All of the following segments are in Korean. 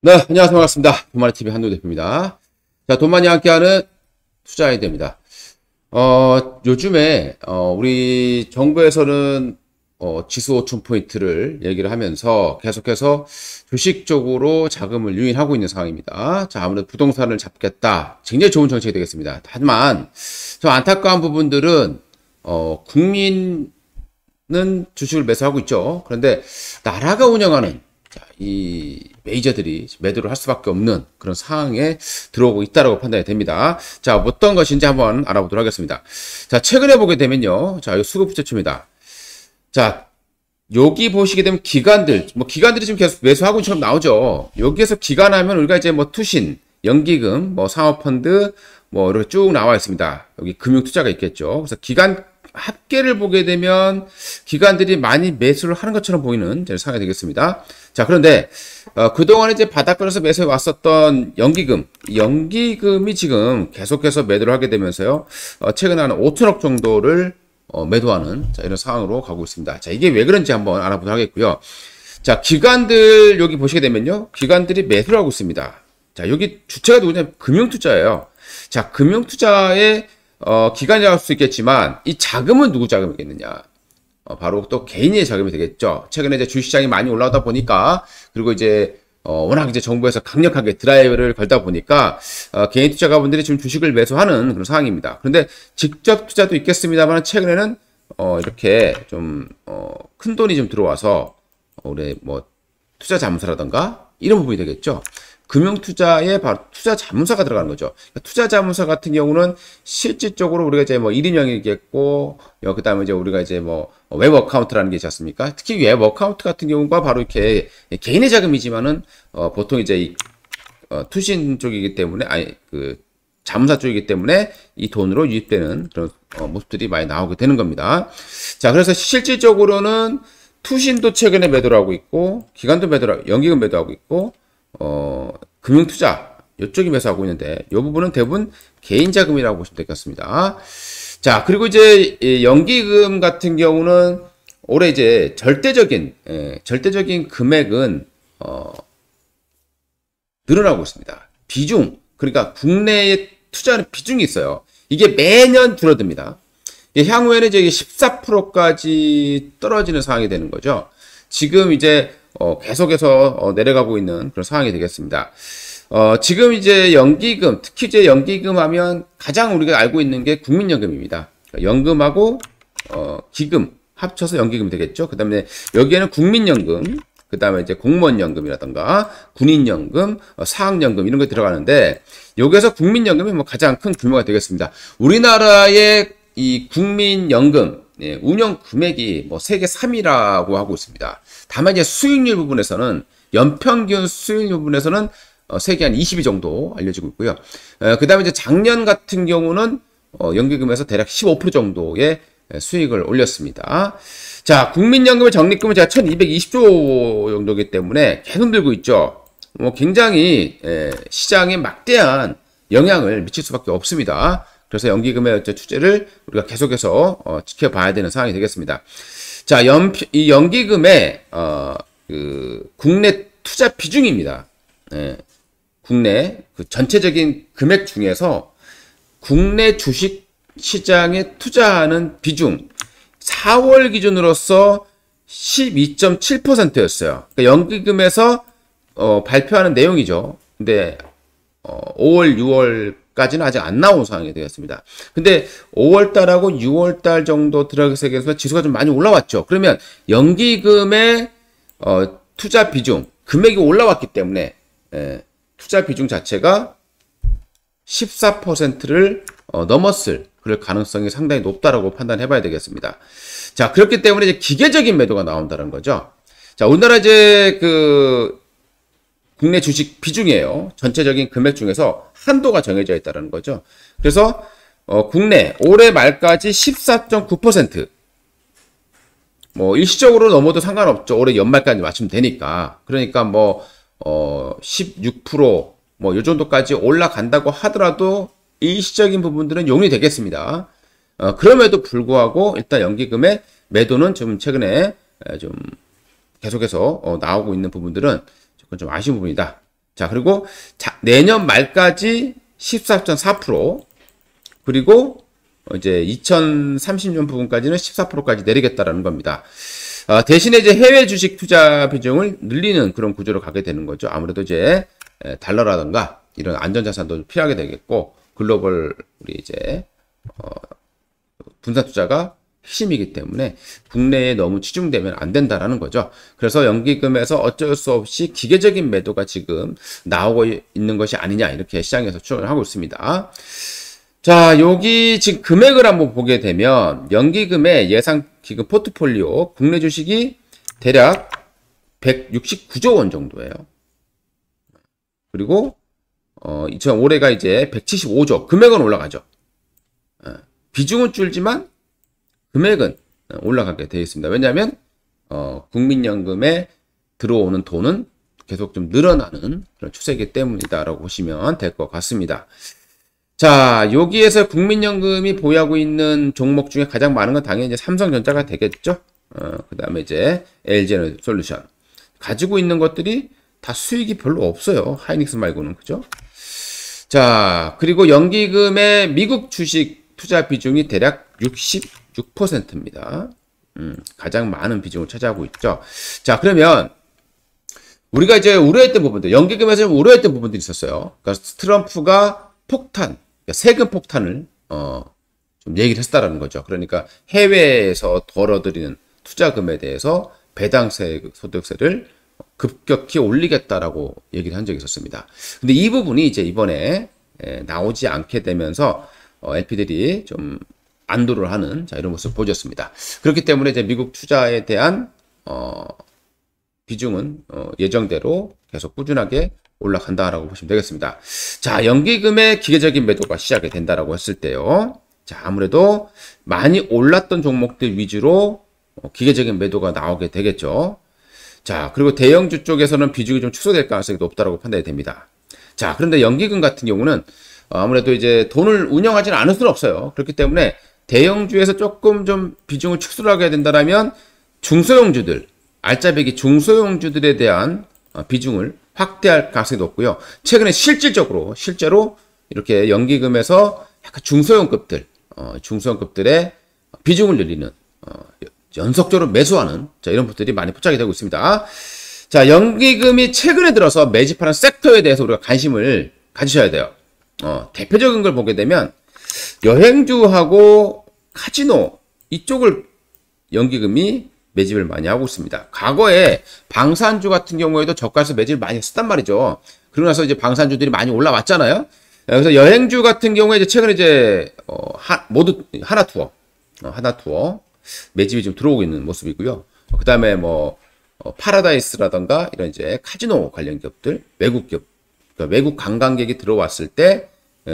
네, 안녕하세요. 반갑습니다. 돈마니TV 한노 대표입니다. 자, 돈마니 함께하는 투자 아이디어입니다. 요즘에, 우리 정부에서는, 지수 5,000포인트를 얘기를 하면서 계속해서 주식 쪽으로 자금을 유인하고 있는 상황입니다. 자, 아무래도 부동산을 잡겠다. 굉장히 좋은 정책이 되겠습니다. 하지만, 좀 안타까운 부분들은, 국민은 주식을 매수하고 있죠. 그런데, 나라가 운영하는 이 메이저들이 매도를 할 수밖에 없는 그런 상황에 들어오고 있다고 판단이 됩니다. 자, 어떤 것인지 한번 알아보도록 하겠습니다. 자, 최근에 보게 되면요. 자, 이 수급부채춤이다. 자, 여기 보시게 되면 기관들, 기관들이 지금 계속 매수하고 처럼 나오죠. 여기에서 기관하면 우리가 이제 투신, 연기금, 상업펀드, 이렇게 쭉 나와 있습니다. 여기 금융투자가 있겠죠. 그래서 기관 합계를 보게 되면 기관들이 많이 매수를 하는 것처럼 보이는 상황이 되겠습니다. 자, 그런데 그동안 이제 바닥권에서 매수해 왔었던 연기금이 지금 계속해서 매도를 하게 되면서요. 최근에 한 5천억 정도를 매도하는 이런 상황으로 가고 있습니다. 자, 이게 왜 그런지 한번 알아보도록 하겠고요. 자, 기관들 여기 보시게 되면요. 기관들이 매수를 하고 있습니다. 자, 여기 주체가 누구냐면 금융투자예요. 자, 금융투자에 기관이라고 할 수 있겠지만 이 자금은 누구 자금이겠느냐? 바로 또 개인의 자금이 되겠죠. 최근에 이제 주식시장이 많이 올라오다 보니까 그리고 이제 워낙 이제 정부에서 강력하게 드라이브를 걸다 보니까 개인 투자가분들이 지금 주식을 매수하는 그런 상황입니다. 그런데 직접 투자도 있겠습니다만 최근에는 이렇게 좀 큰 돈이 좀 들어와서 우리 투자 자문사라던가 이런 부분이 되겠죠. 금융투자에 바로 투자자문사가 들어가는 거죠. 투자자문사 같은 경우는 실질적으로 우리가 이제 1인용이겠고, 그 다음에 이제 우리가 이제 웹 어카운트라는 게 있지 않습니까? 특히 웹 어카운트 같은 경우가 바로 이렇게 개인의 자금이지만은, 보통 이제 투신 쪽이기 때문에, 자문사 쪽이기 때문에 이 돈으로 유입되는 그런 모습들이 많이 나오게 되는 겁니다. 자, 그래서 실질적으로는 투신도 최근에 매도를 하고 있고, 기관도 연기금 매도하고 있고, 금융투자, 이쪽이 매수하고 있는데, 이 부분은 대부분 개인 자금이라고 보시면 되겠습니다. 자, 그리고 이제, 연기금 같은 경우는 올해 이제 절대적인 금액은, 늘어나고 있습니다. 그러니까 국내에 투자하는 비중이 있어요. 이게 매년 줄어듭니다. 향후에는 이제 14%까지 떨어지는 상황이 되는 거죠. 지금 이제 계속해서 내려가고 있는 그런 상황이 되겠습니다. 지금 이제 연기금, 특히 이제 연기금 하면 가장 우리가 알고 있는 게 국민연금입니다. 연금하고 기금 합쳐서 연기금이 되겠죠. 그 다음에 여기에는 국민연금, 그 다음에 이제 공무원연금이라던가 군인연금, 사학연금 이런 게 들어가는데 여기에서 국민연금이 가장 큰 규모가 되겠습니다. 우리나라의 이 국민연금 운영 금액이 세계 3위라고 하고 있습니다. 다만 이제 수익률 부분에서는 연평균 수익률 부분에서는 세계 한 20위 정도 알려지고 있고요. 그 다음에 이제 작년 같은 경우는 연기금에서 대략 15% 정도의 수익을 올렸습니다. 자, 국민연금의 적립금은 제가 1220조 정도이기 때문에 계속 들고 있죠. 굉장히 시장에 막대한 영향을 미칠 수밖에 없습니다. 그래서 연기금의 투자를 우리가 계속해서 지켜봐야 되는 상황이 되겠습니다. 자, 이 연기금의 국내 투자 비중입니다. 국내 전체적인 금액 중에서 국내 주식 시장에 투자하는 비중 4월 기준으로서 12.7%였어요. 그러니까 연기금에서 발표하는 내용이죠. 근데 5월, 6월까지는 아직 안 나온 상황이 되었습니다. 근데 5월달하고 6월달 정도 들어가서 지수가 좀 많이 올라왔죠. 그러면 연기금의 투자 비중, 금액이 올라왔기 때문에 투자 비중 자체가 14%를 넘었을 그럴 가능성이 상당히 높다라고 판단해봐야 되겠습니다. 자, 그렇기 때문에 이제 기계적인 매도가 나온다는 거죠. 자, 우리나라 이제 국내 주식 비중이에요. 전체적인 금액 중에서 한도가 정해져 있다는 거죠. 그래서 국내 올해 말까지 14.9%. 일시적으로 넘어도 상관없죠. 올해 연말까지 맞추면 되니까. 그러니까 16%, 요 정도까지 올라간다고 하더라도 일시적인 부분들은 용이 되겠습니다. 그럼에도 불구하고 일단 연기금의 매도는 좀 최근에 좀 계속해서 나오고 있는 부분들은 좀 아쉬운 부분이다. 자, 그리고 내년 말까지 14.4%, 그리고 이제 2030년 부분까지는 14%까지 내리겠다라는 겁니다. 대신에 이제 해외 주식 투자 비중을 늘리는 그런 구조로 가게 되는 거죠. 아무래도 이제 달러라든가 이런 안전자산도 필요하게 되겠고, 글로벌 우리 이제 분산 투자가 핵심이기 때문에 국내에 너무 치중되면 안 된다라는 거죠. 그래서 연기금에서 어쩔 수 없이 기계적인 매도가 지금 나오고 있는 것이 아니냐, 이렇게 시장에서 추론을 하고 있습니다. 자, 여기 지금 금액을 한번 보게 되면 연기금의 예상 기금 포트폴리오 국내 주식이 대략 169조 원 정도예요. 그리고 올해가 이제 175조, 금액은 올라가죠. 비중은 줄지만 금액은 올라가게 되어 있습니다. 왜냐하면 국민연금에 들어오는 돈은 계속 좀 늘어나는 그런 추세이기 때문이다라고 보시면 될 것 같습니다. 자, 여기에서 국민연금이 보유하고 있는 종목 중에 가장 많은 건 당연히 이제 삼성전자가 되겠죠. 그 다음에 이제 LG에너지솔루션. 가지고 있는 것들이 다 수익이 별로 없어요. 하이닉스 말고는. 그죠? 자, 그리고 연기금의 미국 주식 투자 비중이 대략 66%입니다. 가장 많은 비중을 차지하고 있죠. 자, 그러면 우리가 이제 우려했던 부분들, 연기금에서 좀 우려했던 부분들이 있었어요. 그러니까 트럼프가 폭탄, 그러니까 세금 폭탄을 좀 얘기를 했다라는 거죠. 그러니까 해외에서 벌어들이는 투자금에 대해서 배당세, 소득세를 급격히 올리겠다라고 얘기를 한 적이 있었습니다. 근데 이 부분이 이제 이번에 나오지 않게 되면서 LP들이 좀 안도를 하는, 자, 이런 모습을 보여줬습니다. 그렇기 때문에 이제 미국 투자에 대한 비중은 예정대로 계속 꾸준하게 올라간다라고 보시면 되겠습니다. 자, 연기금의 기계적인 매도가 시작이 된다라고 했을 때요. 자, 아무래도 많이 올랐던 종목들 위주로 기계적인 매도가 나오게 되겠죠. 자, 그리고 대형주 쪽에서는 비중이 좀 축소될 가능성이 높다라고 판단이 됩니다. 자, 그런데 연기금 같은 경우는 아무래도 이제 돈을 운영하지는 않을 수는 없어요. 그렇기 때문에 대형주에서 조금 좀 비중을 축소를 하게 된다면 중소형주들, 알짜배기 중소형주들에 대한 비중을 확대할 가능성이 높고요. 최근에 실질로 이렇게 연기금에서 약간 중소형급들의 비중을 늘리는, 연속적으로 매수하는, 자, 이런 것들이 많이 포착이 되고 있습니다. 자, 연기금이 최근에 들어서 매집하는 섹터에 대해서 우리가 관심을 가지셔야 돼요. 대표적인 걸 보게 되면 여행주하고 카지노 이쪽을 연기금이 매집을 많이 하고 있습니다. 과거에 방산주 같은 경우에도 저가에서 매집을 많이 했단 말이죠. 그러고 나서 이제 방산주들이 많이 올라왔잖아요. 그래서 여행주 같은 경우에 이제 최근에 이제 모두 하나투어 매집이 좀 들어오고 있는 모습이고요. 그 다음에 뭐 파라다이스라던가 이런 이제 카지노 관련 기업들, 외국 기업, 그러니까 외국 관광객이 들어왔을 때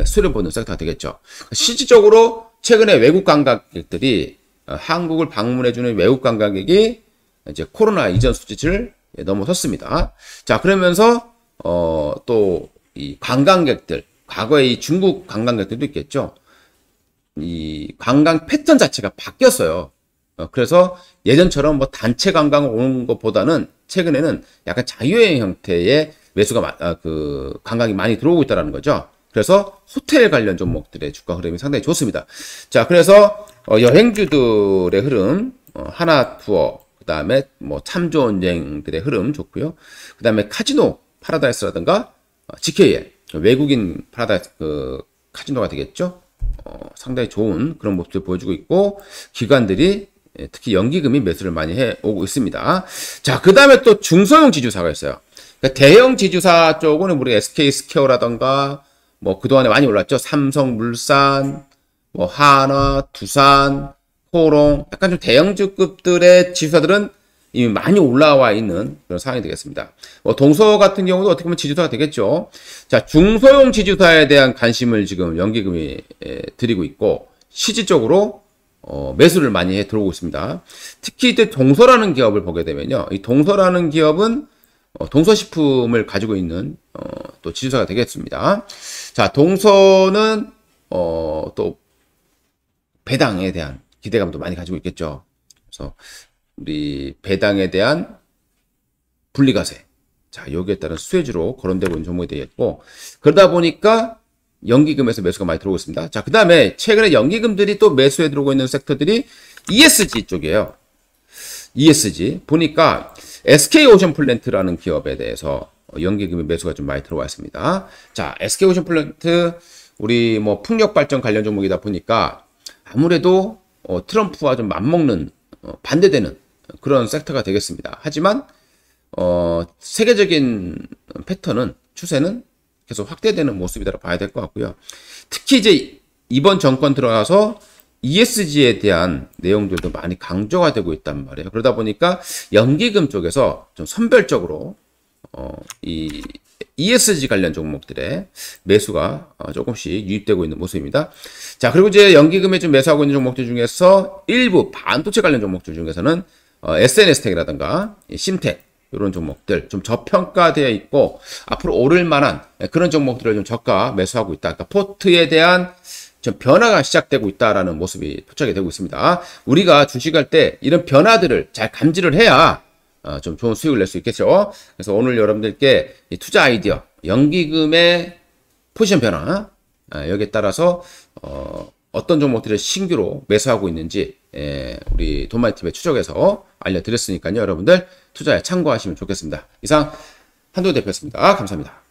수혜를 보는 섹터가 되겠죠. 실질적으로 최근에 외국 관광객들이 한국을 방문해주는 외국 관광객이 이제 코로나 이전 수치를 넘어섰습니다. 자, 그러면서 또 이 관광객들, 과거에 이 중국 관광객들도 있겠죠. 이 관광 패턴 자체가 바뀌었어요. 그래서 예전처럼 뭐 단체 관광을 오는 것보다는 최근에는 약간 자유여행 형태의 매수가 관광이 많이 들어오고 있다는 거죠. 그래서 호텔 관련 종목들의 주가 흐름이 상당히 좋습니다. 자, 그래서 여행주들의 흐름, 하나투어, 그 다음에 뭐 참조은행들의 흐름 좋고요. 그 다음에 카지노, 파라다이스라든가 GKL, 외국인 파라다이스 카지노가 되겠죠. 상당히 좋은 그런 모습을 보여주고 있고, 기관들이 특히 연기금이 매수를 많이 해오고 있습니다. 자, 그 다음에 또 중소형 지주사가 있어요. 그러니까 대형 지주사 쪽은 우리 SK스퀘어라던가 뭐 그동안에 많이 올랐죠. 삼성물산, 뭐 하나, 두산, 코롱, 약간 좀 대형주급들의 지주사들은 이미 많이 올라와 있는 그런 상황이 되겠습니다. 동서 같은 경우도 어떻게 보면 지주사가 되겠죠. 자, 중소형 지주사에 대한 관심을 지금 연기금이 드리고 있고, 실질적으로 매수를 많이 해 들어오고 있습니다. 특히 이제 동서라는 기업을 보게 되면요, 이 동서라는 기업은 동서식품을 가지고 있는 또 지주사가 되겠습니다. 자, 동서는 또 배당에 대한 기대감도 많이 가지고 있겠죠. 그래서 우리 배당에 대한 분리과세, 자, 여기에 따른 수혜주로 거론되고 있는 종목이 되겠고, 그러다 보니까 연기금에서 매수가 많이 들어오고 있습니다. 자, 그 다음에 최근에 연기금들이 또 매수에 들어오고 있는 섹터들이 ESG 쪽이에요. ESG. 보니까 SK오션플랜트라는 기업에 대해서 연기금의 매수가 좀 많이 들어와 있습니다. 자, SK오션플랜트 우리 뭐 풍력발전 관련 종목이다 보니까 아무래도 트럼프와 좀 맞먹는 반대되는 그런 섹터가 되겠습니다. 하지만 세계적인 패턴은 추세는 계속 확대되는 모습이라고 봐야 될 것 같고요. 특히 이제 이번 정권 들어가서 ESG에 대한 내용들도 많이 강조가 되고 있단 말이에요. 그러다 보니까 연기금 쪽에서 좀 선별적으로 이 ESG 관련 종목들의 매수가 조금씩 유입되고 있는 모습입니다. 자, 그리고 이제 연기금에 좀 매수하고 있는 종목들 중에서 일부 반도체 관련 종목들 중에서는 SNS텍이라든가 심텍 이런 종목들 좀 저평가되어 있고 앞으로 오를 만한 그런 종목들을 좀 저가 매수하고 있다. 그러니까 포트에 대한 좀 변화가 시작되고 있다라는 모습이 포착이 되고 있습니다. 우리가 주식할 때 이런 변화들을 잘 감지를 해야 좀 좋은 수익을 낼 수 있겠죠. 그래서 오늘 여러분들께 이 투자 아이디어, 연기금의 포지션 변화, 여기에 따라서 어떤 종목들을 신규로 매수하고 있는지 우리 돈마이TV에 추적해서 알려드렸으니까요. 여러분들 투자에 참고하시면 좋겠습니다. 이상 한도 대표였습니다. 감사합니다.